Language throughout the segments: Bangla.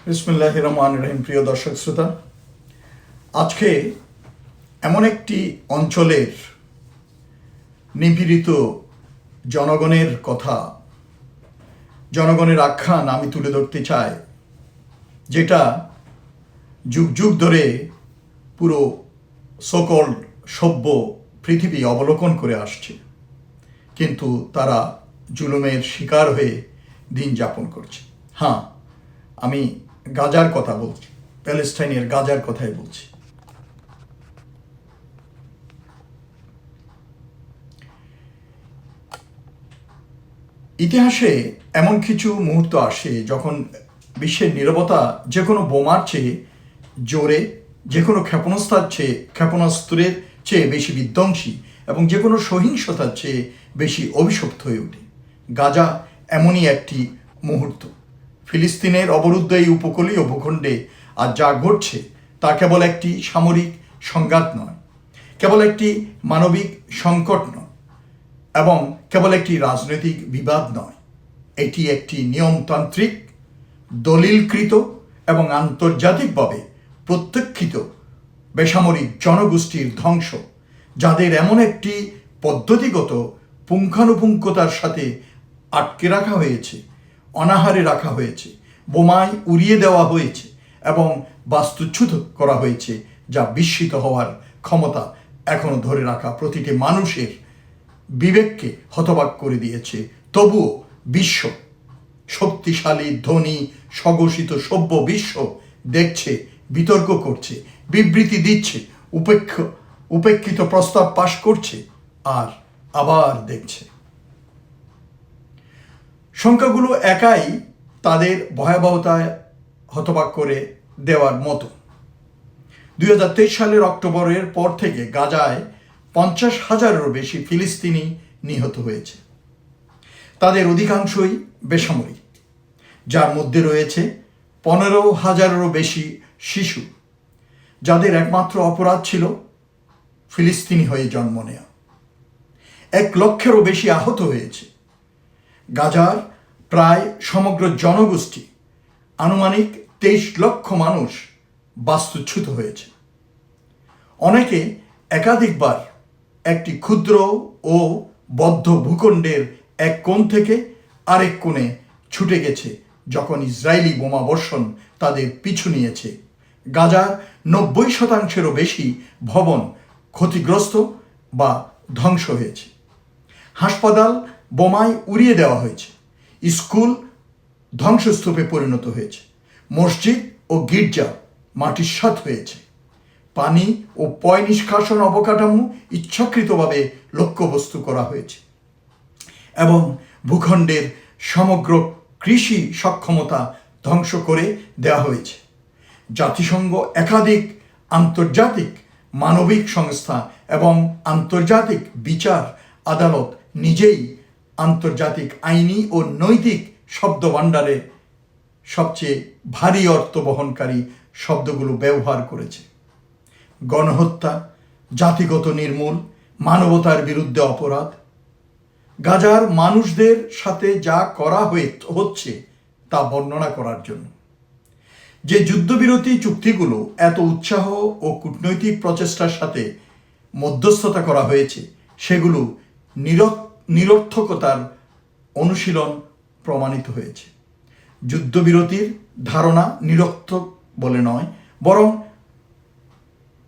বিসমিল্লাহির রহমানির রহিম। প্রিয় দর্শক শ্রোতা, আজকে এমন একটি অঞ্চলের নিপীড়িত জনগণের কথা, জনগণের আখ্যান আমি তুলে ধরতে চাই, যেটা যুগ যুগ ধরে পুরো সকল্ড সভ্য পৃথিবী অবলোকন করে আসছে, কিন্তু তারা জুলুমের শিকার হয়ে দিন যাপন করছে। হ্যাঁ, আমি গাজার কথা বলছি, প্যালেস্টাইনের গাজার কথাই বলছি। ইতিহাসে এমন কিছু মুহূর্ত আসে যখন বিশ্বের নীরবতা যে কোনো বোমার চেয়ে জোরে, যে কোনো ক্ষেপণাস্ত্রের চেয়ে বেশি বিধ্বংসী এবং যে কোনো সহিংসতার চেয়ে বেশি অভিশপ্ত হয়ে ওঠে। গাজা এমনই একটি মুহূর্ত। ফিলিস্তিনের অবরুদ্ধ এই উপকূলীয় ভূখণ্ডে আজ যা ঘটছে তা কেবল একটি সামরিক সংঘাত নয়, কেবল একটি মানবিক সংকট নয়, এবং কেবল একটি রাজনৈতিক বিবাদ নয়। এটি একটি নিয়মতান্ত্রিক, দলিলকৃত এবং আন্তর্জাতিকভাবে প্রত্যক্ষিত বেসামরিক জনগোষ্ঠীর ধ্বংস, যাদের এমন একটি পদ্ধতিগত পুঙ্খানুপুঙ্খতার সাথে আটকে রাখা হয়েছে, অনাহারে রাখা হয়েছে, বোমায় উড়িয়ে দেওয়া হয়েছে এবং বাস্তুচ্যুত করা হয়েছে, যা বিস্মিত হওয়ার ক্ষমতা এখনো ধরে রাখা প্রতিটি মানুষের বিবেককে হতবাক করে দিয়েছে। তবুও বিশ্ব, শক্তিশালী, ধনী, স্বঘোষিত সভ্য বিশ্ব দেখছে, বিতর্ক করছে, বিবৃতি দিচ্ছে, উপেক্ষিত প্রস্তাব পাশ করছে আর আবার দেখছে। সংখ্যাগুলো একাই তাদের ভয়াবহতায় হতবাক করে দেওয়ার মতো। 2023 সালের অক্টোবরের পর থেকে গাজায় 50,000-এরও বেশি ফিলিস্তিনি নিহত হয়েছে। তাদের অধিকাংশই বেসামরিক, যার মধ্যে রয়েছে 15,000-এরও বেশি শিশু, যাদের একমাত্র অপরাধ ছিল ফিলিস্তিনি হয়ে জন্ম নেওয়া। 1 লক্ষেরও বেশি আহত হয়েছে। গাজার প্রায় সমগ্র জনগোষ্ঠী, আনুমানিক 23 লক্ষ মানুষ বাস্তুচ্যুত হয়েছে। অনেকে একাধিকবার একটি ক্ষুদ্র ও বদ্ধ ভূখণ্ডের এক কোণ থেকে আরেক কোণে ছুটে গেছে যখন ইসরায়েলি বোমা বর্ষণ তাদের পিছু নিয়েছে। গাজার 90%-এরও বেশি ভবন ক্ষতিগ্রস্ত বা ধ্বংস হয়েছে। হাসপাতাল বোমায় উড়িয়ে দেওয়া হয়েছে, স্কুল ধ্বংসস্তূপে পরিণত হয়েছে, মসজিদ ও গির্জা মাটিস্বাৎ হয়েছে। পানি ও পয় নিষ্কাশন অবকাঠামো ইচ্ছাকৃতভাবে লক্ষ্যবস্তু করা হয়েছে এবং ভূখণ্ডের সমগ্র কৃষি সক্ষমতা ধ্বংস করে দেওয়া হয়েছে। জাতিসংঘ, একাধিক আন্তর্জাতিক মানবিক সংস্থা এবং আন্তর্জাতিক বিচার আদালত নিজেই আন্তর্জাতিক আইনি ও নৈতিক শব্দভাণ্ডারে সবচেয়ে ভারী অর্থ বহনকারী শব্দগুলো ব্যবহার করেছে। গণহত্যা, জাতিগত নির্মূল, মানবতার বিরুদ্ধে অপরাধ। গাজার মানুষদের সাথে যা করা হচ্ছে তা বর্ণনা করার জন্য। যে যুদ্ধবিরতি চুক্তিগুলো এত উৎসাহ ও কূটনৈতিক প্রচেষ্টার সাথে মধ্যস্থতা করা হয়েছে, সেগুলো নিরর্থকতার অনুশীলন প্রমাণিত হয়েছে। যুদ্ধবিরতির ধারণা নিরর্থক বলে নয়, বরং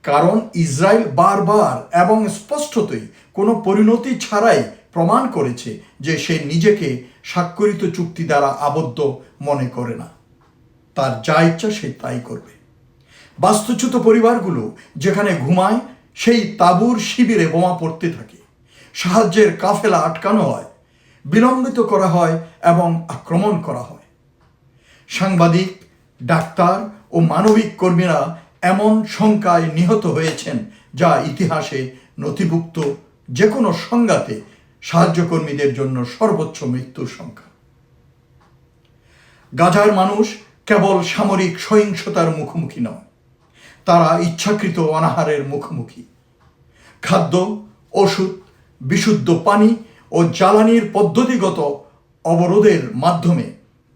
কারণ ইসরায়েল বারবার এবং স্পষ্টতই কোনো পরিণতি ছাড়াই প্রমাণ করেছে যে সে নিজেকে স্বাক্ষরিত চুক্তি দ্বারা আবদ্ধ মনে করে না। তার যা ইচ্ছা সে তাই করবে। বাস্তুচ্যুত পরিবারগুলো যেখানে ঘুমায়, সেই তাঁবুর শিবিরে বোমা পড়তে থাকে। সাহায্যের কাফেলা আটকানো হয়, বিলম্বিত করা হয় এবং আক্রমণ করা হয়। সাংবাদিক, ডাক্তার ও মানবিক কর্মীরা এমন সংখ্যায় নিহত হয়েছেন যা ইতিহাসে নথিভুক্ত যে কোনো সংঘাতে সাহায্যকর্মীদের জন্য সর্বোচ্চ মৃত্যুর সংখ্যা। গাজার মানুষ কেবল সামরিক সহিংসতার মুখোমুখি নয়, তারা ইচ্ছাকৃত অনাহারের মুখোমুখি। খাদ্য, ওষুধ, বিশুদ্ধ পানি ও জ্বালানির পদ্ধতিগত অবরোধের মাধ্যমে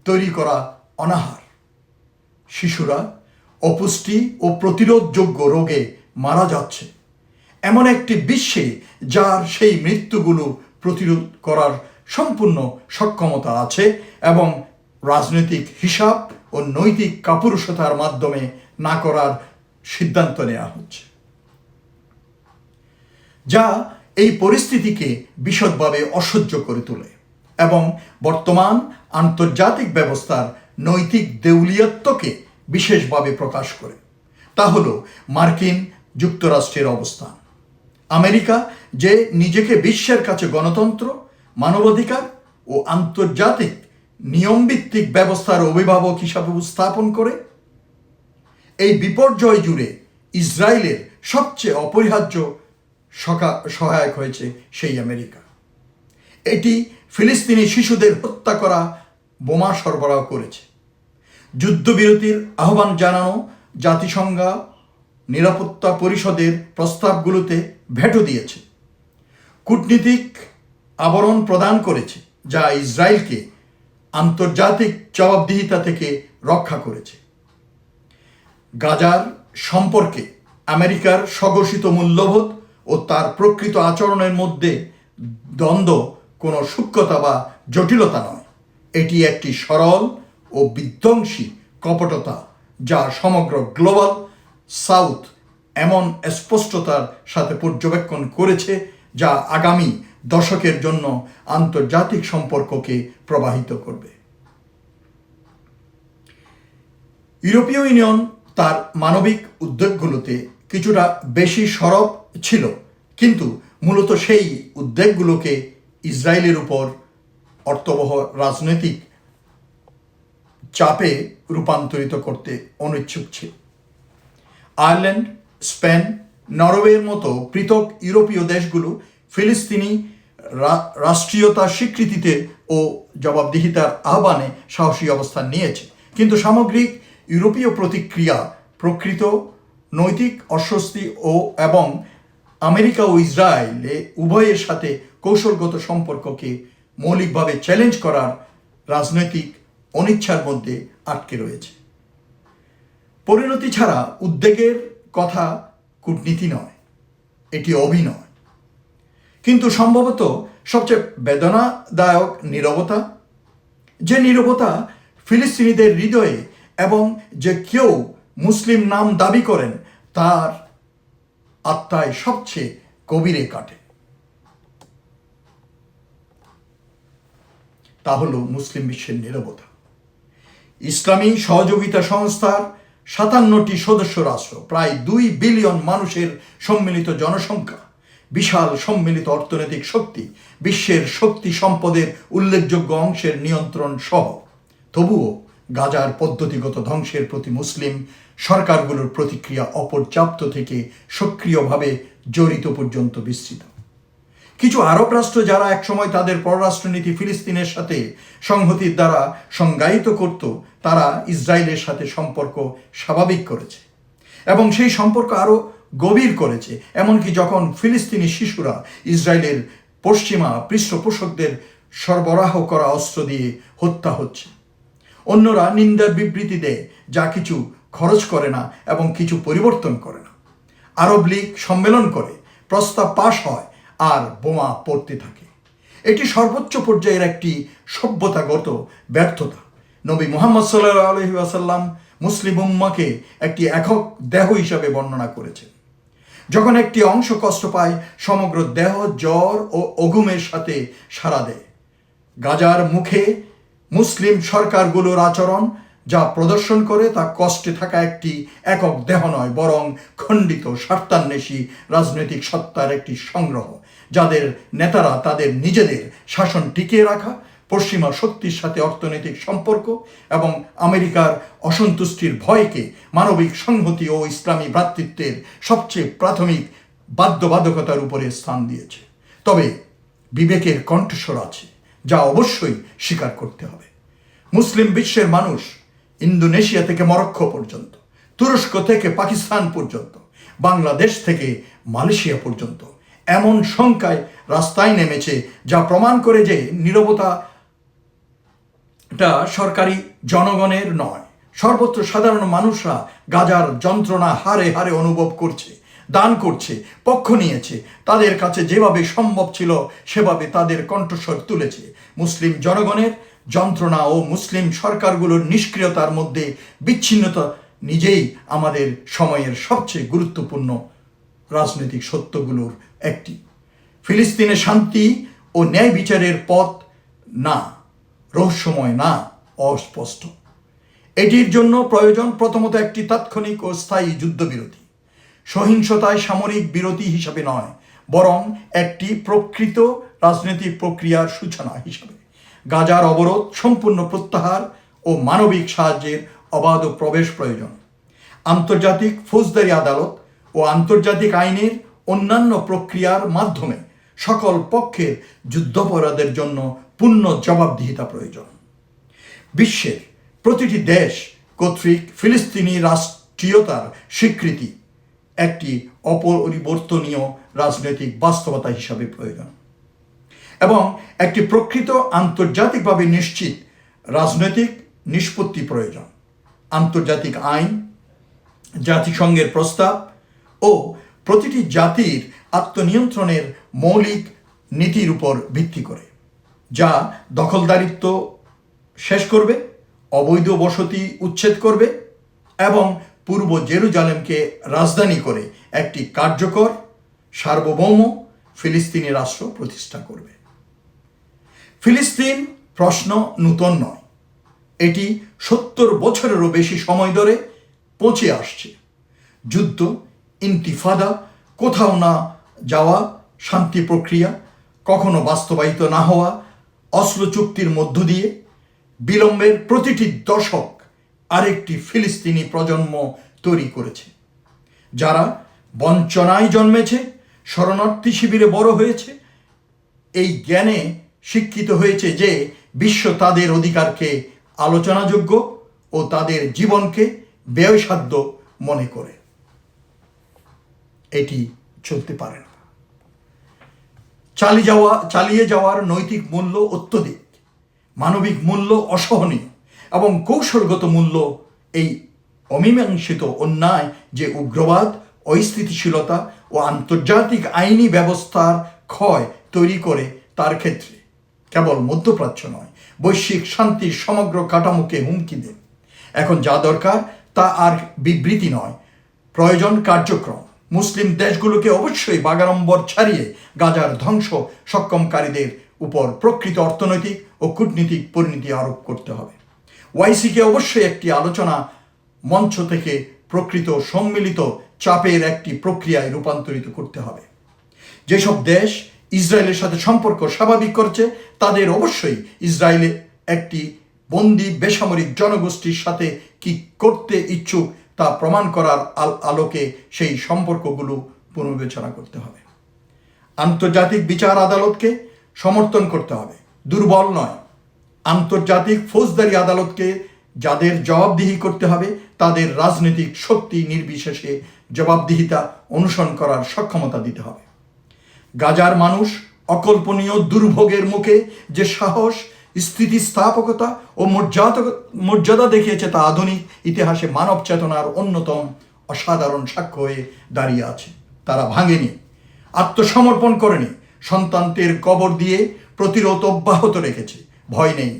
তৈরি করা অনাহার, শিশুরা অপুষ্টি ও প্রতিরোধযোগ্য রোগে মারা যাচ্ছে এমন একটি বিশ্বে যার সেই মৃত্যুগুলো প্রতিরোধ করার সম্পূর্ণ সক্ষমতা আছে এবং রাজনৈতিক হিসাব ও নৈতিক কাপুরুষতার মাধ্যমে না করার সিদ্ধান্ত নেওয়া হচ্ছে, যা এই পরিস্থিতিকে বিশদভাবে অসহ্য করে তোলে এবং বর্তমান আন্তর্জাতিক ব্যবস্থার নৈতিক দেউলিয়ত্বকে বিশেষভাবে প্রকাশ করে। তা হলো মার্কিন যুক্তরাষ্ট্রের অবস্থান। আমেরিকা যে নিজেকে বিশ্বের কাছে গণতন্ত্র, মানবাধিকার ও আন্তর্জাতিক নিয়মভিত্তিক ব্যবস্থার অভিভাবক হিসাবে উপস্থাপন করে, এই বিপর্যয় জুড়ে ইসরায়েলের সবচেয়ে অপরিহার্য সহায়ক হয়েছে সেই আমেরিকা। এটি ফিলিস্তিনি শিশুদের হত্যা করা বোমা সরবরাহ করেছে, যুদ্ধবিরতির আহ্বান জানানো জাতিসংঘ নিরাপত্তা পরিষদের প্রস্তাবগুলোতে ভেটো দিয়েছে, কূটনীতিক আবরণ প্রদান করেছে যা ইসরায়েলকে আন্তর্জাতিক জবাবদিহিতা থেকে রক্ষা করেছে। গাজার সম্পর্কে আমেরিকার স্বঘোষিত মূল্যবোধ ও তার প্রকৃত আচরণের মধ্যে দ্বন্দ্ব কোনো সূক্ষ্মতা বা জটিলতা নয়, এটি একটি সরল ও বিধ্বংসী কপটতা যা সমগ্র গ্লোবাল সাউথ এমন স্পষ্টতার সাথে পর্যবেক্ষণ করেছে যা আগামী দশকের জন্য আন্তর্জাতিক সম্পর্ককে প্রবাহিত করবে। ইউরোপীয় ইউনিয়ন তার মানবিক উদ্যোগগুলোতে কিছুটা বেশি সরব ছিল, কিন্তু মূলত সেই উদ্যোগগুলোকে ইসরায়েলের উপর অর্থবহ রাজনৈতিক চাপে রূপান্তরিত করতে অনিচ্ছুক ছিল। আয়ারল্যান্ড, স্পেন, নরওয়ের মতো পৃথক ইউরোপীয় দেশগুলো ফিলিস্তিনি রাষ্ট্রীয়তা স্বীকৃতিতে ও জবাবদিহিতার আহ্বানে সাহসী অবস্থান নিয়েছে, কিন্তু সামগ্রিক ইউরোপীয় প্রতিক্রিয়া প্রকৃত নৈতিক অস্বস্তি এবং আমেরিকা ও ইসরায়েলে উভয়ের সাথে কৌশলগত সম্পর্ককে মৌলিকভাবে চ্যালেঞ্জ করার রাজনৈতিক অনিচ্ছার মধ্যে আটকে রয়েছে। পরিণতি ছাড়া উদ্বেগের কথা কূটনীতি নয়, এটি অভিনয়, কিন্তু সম্ভবত সবচেয়ে বেদনাদায়ক নীরবতা, যে নীরবতা ফিলিস্তিনিদের হৃদয়ে এবং যে কেউ মুসলিম নাম দাবি করেন তার আত্মায় সবচেয়ে গভীরে কাটে, তা হলো মুসলিম বিশ্বের নীরবতা। ইসলামী সহযোগিতা সংস্থার 57টি সদস্য রাষ্ট্র, প্রায় 2 বিলিয়ন মানুষের সম্মিলিত জনসংখ্যা, বিশাল সম্মিলিত অর্থনৈতিক শক্তি, বিশ্বের শক্তি সম্পদের উল্লেখযোগ্য অংশের নিয়ন্ত্রণ সহ, তবুও গাজার পদ্ধতিগত ধ্বংসের প্রতি মুসলিম সরকারগুলোর প্রতিক্রিয়া অপর্যাপ্ত থেকে সক্রিয়ভাবে জড়িত পর্যন্ত বিস্তৃত। কিছু আরব রাষ্ট্র যারা একসময় তাদের পররাষ্ট্রনীতি ফিলিস্তিনের সাথে সংহতির দ্বারা সংজ্ঞায়িত করত, তারা ইসরায়েলের সাথে সম্পর্ক স্বাভাবিক করেছে এবং সেই সম্পর্ক আরও গভীর করেছে, এমনকি যখন ফিলিস্তিনি শিশুরা ইসরায়েলের পশ্চিমা পৃষ্ঠপোষকদের সরবরাহ করা অস্ত্র দিয়ে হত্যা হচ্ছে। অন্যরা নিন্দার বিবৃতি দেয়, যা কিছু খরচ করে না এবং কিছু পরিবর্তন করে না। আরব লীগ সম্মেলন করে, প্রস্তাব পাশ হয় আর বোমা পড়তে থাকে। এটি সর্বোচ্চ পর্যায়ের একটি সভ্যতাগত ব্যর্থতা। নবী মুহাম্মদ সাল্লাল্লাহু আলাইহি ওয়াসাল্লাম মুসলিম উম্মাহকে একটি একক দেহ হিসাবে বর্ণনা করেছেন। যখন একটি অংশ কষ্ট পায়, সমগ্র দেহ জ্বর ও অঘুমের সাথে সাড়া দেয়। গাজার মুখে মুসলিম সরকারগুলোর আচরণ যা প্রদর্শন করে তা কষ্টে থাকা একটি একক দেহ নয়, বরং খণ্ডিত স্বার্থান্বেষী রাজনৈতিক সত্তার একটি সংগ্রহ, যাদের নেতারা তাদের নিজেদের শাসন টিকিয়ে রাখা, পশ্চিমা শক্তির সাথে অর্থনৈতিক সম্পর্ক এবং আমেরিকার অসন্তুষ্টির ভয়কে মানবিক সংহতি ও ইসলামী ভ্রাতৃত্বের সবচেয়ে প্রাথমিক বাধ্যবাধকতার উপরে স্থান দিয়েছে। তবে বিবেকের কণ্ঠস্বর আছে যা অবশ্যই স্বীকার করতে হবে। মুসলিম বিশ্বের মানুষ ইন্দোনেশিয়া থেকে মরক্কো পর্যন্ত, তুরস্ক থেকে পাকিস্তান পর্যন্ত, বাংলাদেশ থেকে মালয়েশিয়া পর্যন্ত এমন সংখ্যায় রাস্তায় নেমেছে, যা প্রমাণ করে যে নীরবতাটা সরকারি জনগণের নয়, সর্বত্র সাধারণ মানুষরা গাজার যন্ত্রণা হারে হারে অনুভব করছে, দান করছে, পক্ষ নিয়েছে, তাদের কাছে যেভাবে সম্ভব ছিল সেভাবে তাদের কণ্ঠস্বর তুলেছে। মুসলিম জনগণের যন্ত্রণা ও মুসলিম সরকারগুলোর নিষ্ক্রিয়তার মধ্যে বিচ্ছিন্নতা নিজেই আমাদের সময়ের সবচেয়ে গুরুত্বপূর্ণ রাজনৈতিক সত্যগুলোর একটি। ফিলিস্তিনে শান্তি ও ন্যায় বিচারের পথ না, রহস্যময় না, অস্পষ্ট। এটির জন্য প্রয়োজন প্রথমত একটি তাৎক্ষণিক ও স্থায়ী যুদ্ধবিরতি, সহিংসতায় সামরিক বিরতি হিসাবে নয়, বরং একটি প্রকৃত রাজনৈতিক প্রক্রিয়ার সূচনা হিসাবে। গাজার অবরোধ সম্পূর্ণ প্রত্যাহার ও মানবিক সাহায্যের অবাধ প্রবেশ প্রয়োজন। আন্তর্জাতিক ফৌজদারি আদালত ও আন্তর্জাতিক আইনের অন্যান্য প্রক্রিয়ার মাধ্যমে সকল পক্ষের যুদ্ধাপরাধের জন্য পূর্ণ জবাবদিহিতা প্রয়োজন। বিশ্বের প্রতিটি দেশ কর্তৃক ফিলিস্তিনি রাষ্ট্রীয়তার স্বীকৃতি একটি অপরিবর্তনীয় রাজনৈতিক বাস্তবতা হিসাবে প্রয়োজন এবং একটি প্রকৃত আন্তর্জাতিকভাবে নিশ্চিত রাজনৈতিক নিষ্পত্তি প্রয়োজন। আন্তর্জাতিক আইন, জাতিসংঘের প্রস্তাব ও প্রতিটি জাতির আত্মনিয়ন্ত্রণের মৌলিক নীতির উপর ভিত্তি করে, যা দখলদারিত্ব শেষ করবে, অবৈধ বসতি উচ্ছেদ করবে এবং পূর্ব জেরুজালেমকে রাজধানী করে একটি কার্যকর সার্বভৌম ফিলিস্তিনি রাষ্ট্র প্রতিষ্ঠা করবে। ফিলিস্তিন প্রশ্ন নূতন নয়, এটি 70 বছরেরও বেশি সময় ধরে পৌঁছে আসছে। যুদ্ধ, ইন্তিফাদা, কোথাও না যাওয়া শান্তি প্রক্রিয়া, কখনো বাস্তবায়িত না হওয়া অস্ত্র চুক্তির মধ্য দিয়ে বিলম্বের প্রতিটি দশক আরেকটি ফিলিস্তিনি প্রজন্ম তৈরি করেছে, যারা বঞ্চনায় জন্মেছে, শরণার্থী শিবিরে বড় হয়েছে, এই জ্ঞানে শিক্ষিত হয়েছে যে বিশ্ব তাদের অধিকারকে আলোচনাযোগ্য ও তাদের জীবনকে ব্যয়সাধ্য মনে করে। এটি চলতে পারে না। চালিয়ে যাওয়ার নৈতিক মূল্য অত্যধিক, মানবিক মূল্য অসহনীয় এবং কৌশলগত মূল্য এই অমীমাংসিত অন্যায় যে উগ্রবাদ, অস্থিতিশীলতা ও আন্তর্জাতিক আইনি ব্যবস্থার ক্ষয় তৈরি করে তার ক্ষেত্রে কেবল মধ্যপ্রাচ্য নয়, বৈশ্বিক শান্তির সমগ্র কাঠামোকে হুমকি দেন। এখন যা দরকার তা আর বিবৃতি নয়, প্রয়োজন কার্যক্রম। মুসলিম দেশগুলোকে অবশ্যই বাগাড়ম্বর ছাড়িয়ে গাজার ধ্বংস সক্ষমকারীদের উপর প্রকৃত অর্থনৈতিক ও কূটনীতিক পরিণতি আরোপ করতে হবে। ওয়াইসিকে অবশ্যই একটি আলোচনা মঞ্চ থেকে প্রকৃত সম্মিলিত চাপের একটি প্রক্রিয়ায় রূপান্তরিত করতে হবে। যেসব দেশ ইসরায়েলের সাথে সম্পর্ক স্বাভাবিক করছে, তাদের অবশ্যই ইসরায়েলে একটি বন্দি বেসামরিক জনগোষ্ঠীর সাথে কি করতে ইচ্ছুক তা প্রমাণ করার আলোকে সেই সম্পর্কগুলো পুনর্বিবেচনা করতে হবে। আন্তর্জাতিক বিচার আদালতকে সমর্থন করতে হবে, দুর্বল নয়। আন্তর্জাতিক ফৌজদারি আদালতকে যাদের জবাবদিহি করতে হবে তাদের রাজনৈতিক শক্তি নির্বিশেষে জবাবদিহিতা অনুসরণ করার সক্ষমতা দিতে হবে। গাজার মানুষ অকল্পনীয় দুর্ভোগের মুখে যে সাহস, স্থিতিস্থাপকতা ও মর্যাদা দেখিয়েছে তা আধুনিক ইতিহাসে মানব চেতনার অন্যতম অসাধারণ সাক্ষ্য হয়ে দাঁড়িয়ে আছে। তারা ভাঙেনি, আত্মসমর্পণ করেনি, সন্তানদের কবর দিয়ে প্রতিরোধ অব্যাহত রেখেছে। ভয় নেই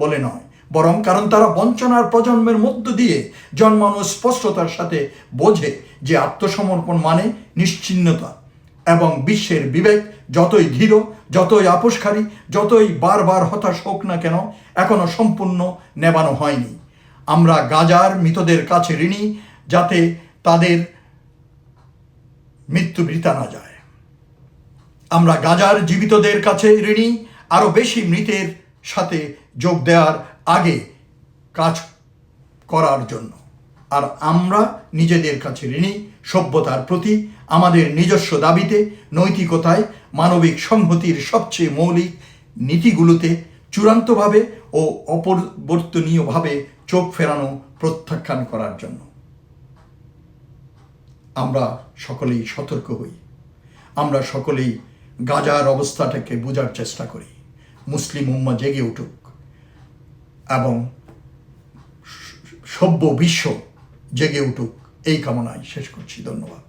বলে নয়, বরং কারণ তারা বঞ্চনার প্রজন্মের মধ্য দিয়ে জন্মানো স্পষ্টতার সাথে বোঝে যে আত্মসমর্পণ মানে নিশ্চিহ্নতা এবং বিশ্বের বিবেক যতই ধীর, যতই আপোষকারী, যতই বারবার হতাশ হোক না কেন, এখনো সম্পূর্ণ নেবানো হয়নি। আমরা গাজার মৃতদের কাছে ঋণী যাতে তাদের মৃত্যু বৃথা না যায়। আমরা গাজার জীবিতদের কাছে ঋণী আরো বেশি মৃতের সাথে যোগ দেওয়ার আগে কাজ করার জন্য। আর আমরা নিজেদের কাছে ঋণী সভ্যতার প্রতি, আমাদের নিজস্ব দাবিতে, নৈতিকতায়, মানবিক সংহতির সবচেয়ে মৌলিক নীতিগুলোতে চূড়ান্তভাবে ও অপরিবর্তনীয়ভাবে চোখ ফেরানো প্রত্যাখ্যান করার জন্য। আমরা সকলেই সতর্ক হই, আমরা সকলেই গাজার অবস্থাটাকে বোঝার চেষ্টা করি। মুসলিম উম্মাহ জেগে উঠুক এবং সভ্য বিশ্ব জেগে উঠুক এই কামনায় শেষ করছি। ধন্যবাদ।